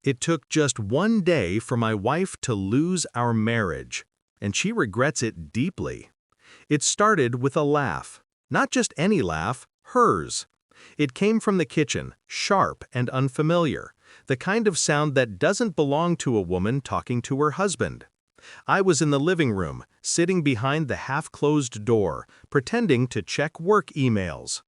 It took just one day for my wife to lose our marriage, and she regrets it deeply. It started with a laugh. Not just any laugh, hers. It came from the kitchen, sharp and unfamiliar, the kind of sound that doesn't belong to a woman talking to her husband. I was in the living room, sitting behind the half-closed door, pretending to check work emails.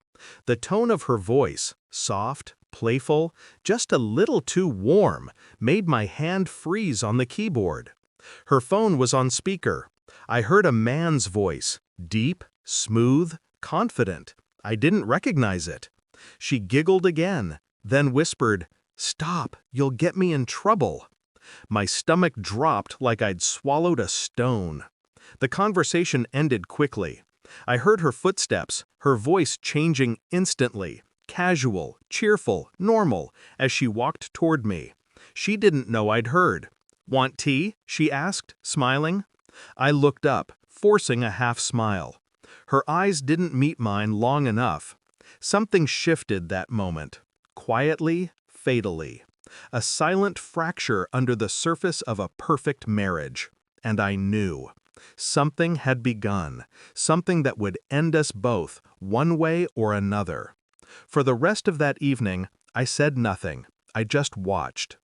The tone of her voice, soft, playful, just a little too warm, made my hand freeze on the keyboard. Her phone was on speaker. I heard a man's voice, deep, smooth, confident. I didn't recognize it. She giggled again, then whispered, "Stop, you'll get me in trouble." My stomach dropped like I'd swallowed a stone. The conversation ended quickly. I heard her footsteps, her voice changing instantly, casual, cheerful, normal, as she walked toward me. She didn't know I'd heard. "Want tea?" she asked, smiling. I looked up, forcing a half smile. Her eyes didn't meet mine long enough. Something shifted that moment, quietly, fatally. A silent fracture under the surface of a perfect marriage. And I knew. Something had begun, something that would end us both, one way or another. For the rest of that evening, I said nothing. I just watched.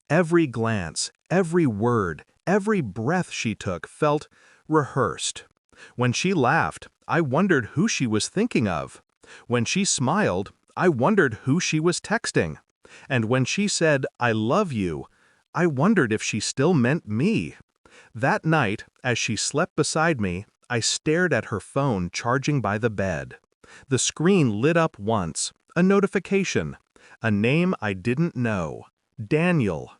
Every glance, every word, every breath she took felt rehearsed. When she laughed, I wondered who she was thinking of. When she smiled, I wondered who she was texting. And when she said, "I love you," I wondered if she still meant me. That night, as she slept beside me, I stared at her phone charging by the bed. The screen lit up once, a notification, a name I didn't know, Daniel.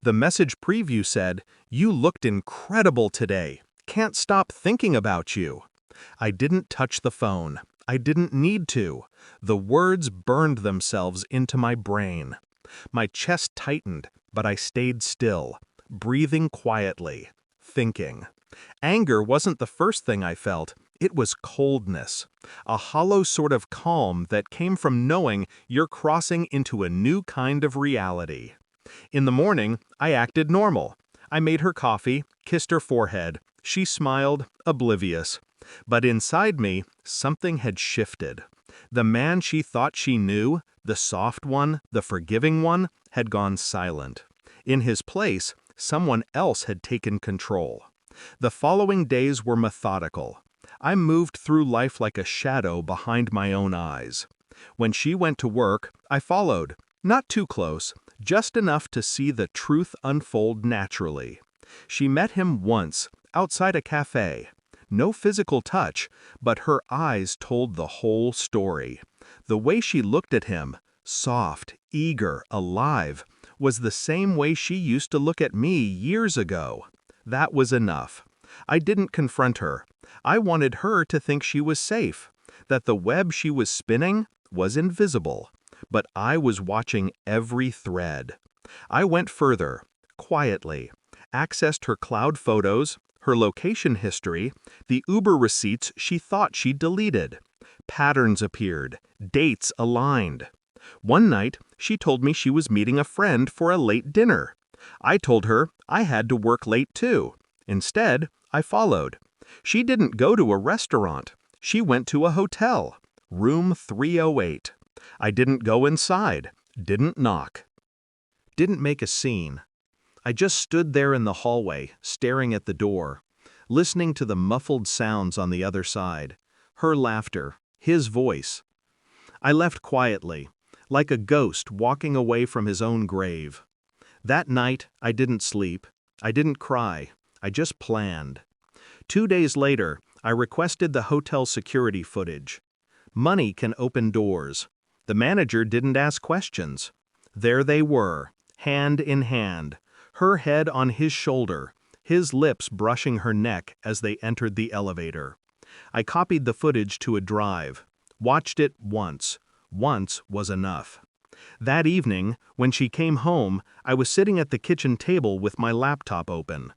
The message preview said, "You looked incredible today. Can't stop thinking about you." I didn't touch the phone. I didn't need to. The words burned themselves into my brain. My chest tightened, but I stayed still, breathing quietly, thinking. Anger wasn't the first thing I felt. It was coldness, a hollow sort of calm that came from knowing you're crossing into a new kind of reality. In the morning, I acted normal. I made her coffee, kissed her forehead. She smiled, oblivious. But inside me, something had shifted. The man she thought she knew, the soft one, the forgiving one, had gone silent. In his place, someone else had taken control. The following days were methodical. I moved through life like a shadow behind my own eyes. When she went to work, I followed, not too close, just enough to see the truth unfold naturally. She met him once, outside a cafe. No physical touch, but her eyes told the whole story. The way she looked at him, soft, eager, alive, was the same way she used to look at me years ago. That was enough. I didn't confront her. I wanted her to think she was safe, that the web she was spinning was invisible. But I was watching every thread. I went further, quietly, accessed her cloud photos, her location history, the Uber receipts she thought she'd deleted. Patterns appeared, dates aligned. One night, she told me she was meeting a friend for a late dinner. I told her I had to work late too. Instead, I followed. She didn't go to a restaurant. She went to a hotel, room 308. I didn't go inside, didn't knock. Didn't make a scene. I just stood there in the hallway, staring at the door, listening to the muffled sounds on the other side, her laughter, his voice. I left quietly, like a ghost walking away from his own grave. That night, I didn't sleep. I didn't cry. I just planned. 2 days later, I requested the hotel security footage. Money can open doors. The manager didn't ask questions. There they were, hand in hand, her head on his shoulder, his lips brushing her neck as they entered the elevator. I copied the footage to a drive, watched it once. Once was enough. That evening, when she came home, I was sitting at the kitchen table with my laptop open.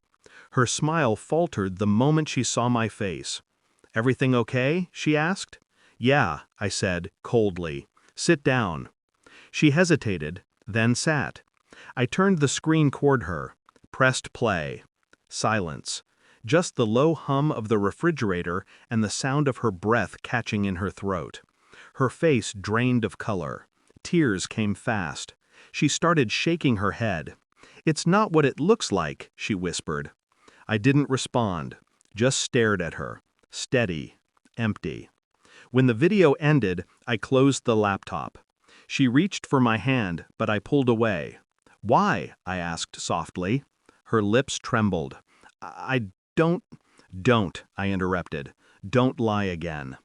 Her smile faltered the moment she saw my face. "Everything okay?" she asked. "Yeah," I said, coldly. "Sit down." She hesitated, then sat. I turned the screen toward her, pressed play. Silence. Just the low hum of the refrigerator and the sound of her breath catching in her throat. Her face drained of color. Tears came fast. She started shaking her head. "It's not what it looks like," she whispered. I didn't respond, just stared at her, steady, empty. When the video ended, I closed the laptop. She reached for my hand, but I pulled away. "Why?" I asked softly. Her lips trembled. I don't," I interrupted. "Don't lie again."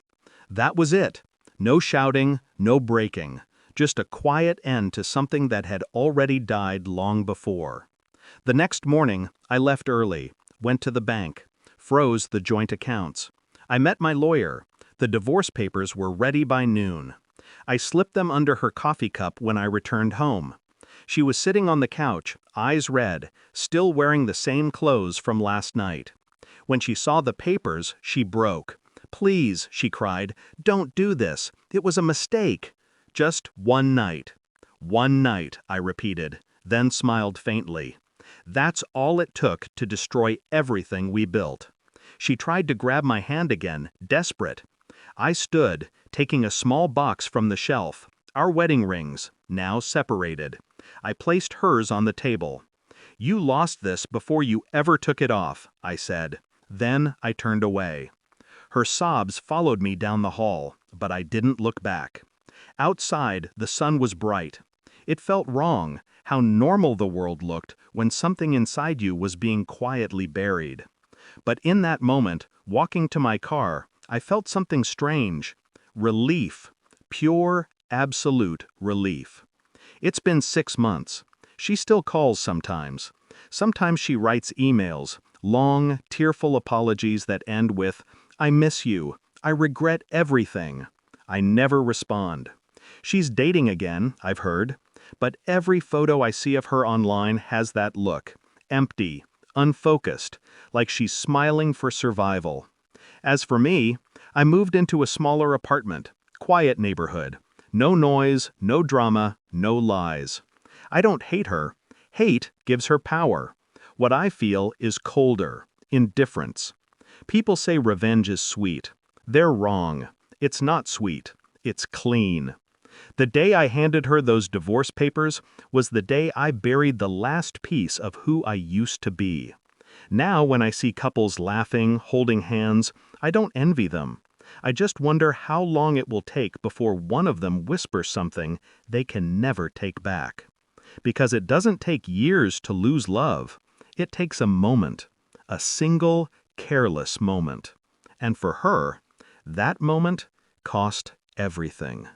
That was it. No shouting, no breaking. Just a quiet end to something that had already died long before. The next morning, I left early, went to the bank, froze the joint accounts. I met my lawyer. The divorce papers were ready by noon. I slipped them under her coffee cup when I returned home. She was sitting on the couch, eyes red, still wearing the same clothes from last night. When she saw the papers, she broke. "Please," she cried, "don't do this. It was a mistake." "Just one night." "One night," I repeated, then smiled faintly. That's all it took to destroy everything we built. She tried to grab my hand again, desperate. I stood, taking a small box from the shelf, our wedding rings, now separated. I placed hers on the table. "You lost this before you ever took it off," I said. Then I turned away. Her sobs followed me down the hall, but I didn't look back. Outside, the sun was bright. It felt wrong, how normal the world looked when something inside you was being quietly buried. But in that moment, walking to my car, I felt something strange. Relief. Pure, absolute relief. It's been 6 months. She still calls sometimes. Sometimes she writes emails, long, tearful apologies that end with, "I miss you. I regret everything." I never respond. She's dating again, I've heard. But every photo I see of her online has that look. Empty, unfocused, like she's smiling for survival. As for me, I moved into a smaller apartment, quiet neighborhood. No noise, no drama, no lies. I don't hate her. Hate gives her power. What I feel is colder, indifference. People say revenge is sweet. They're wrong. It's not sweet. It's clean. The day I handed her those divorce papers was the day I buried the last piece of who I used to be. Now when I see couples laughing, holding hands, I don't envy them. I just wonder how long it will take before one of them whispers something they can never take back. Because it doesn't take years to lose love. It takes a moment. A single, careless moment. And for her, that moment cost everything.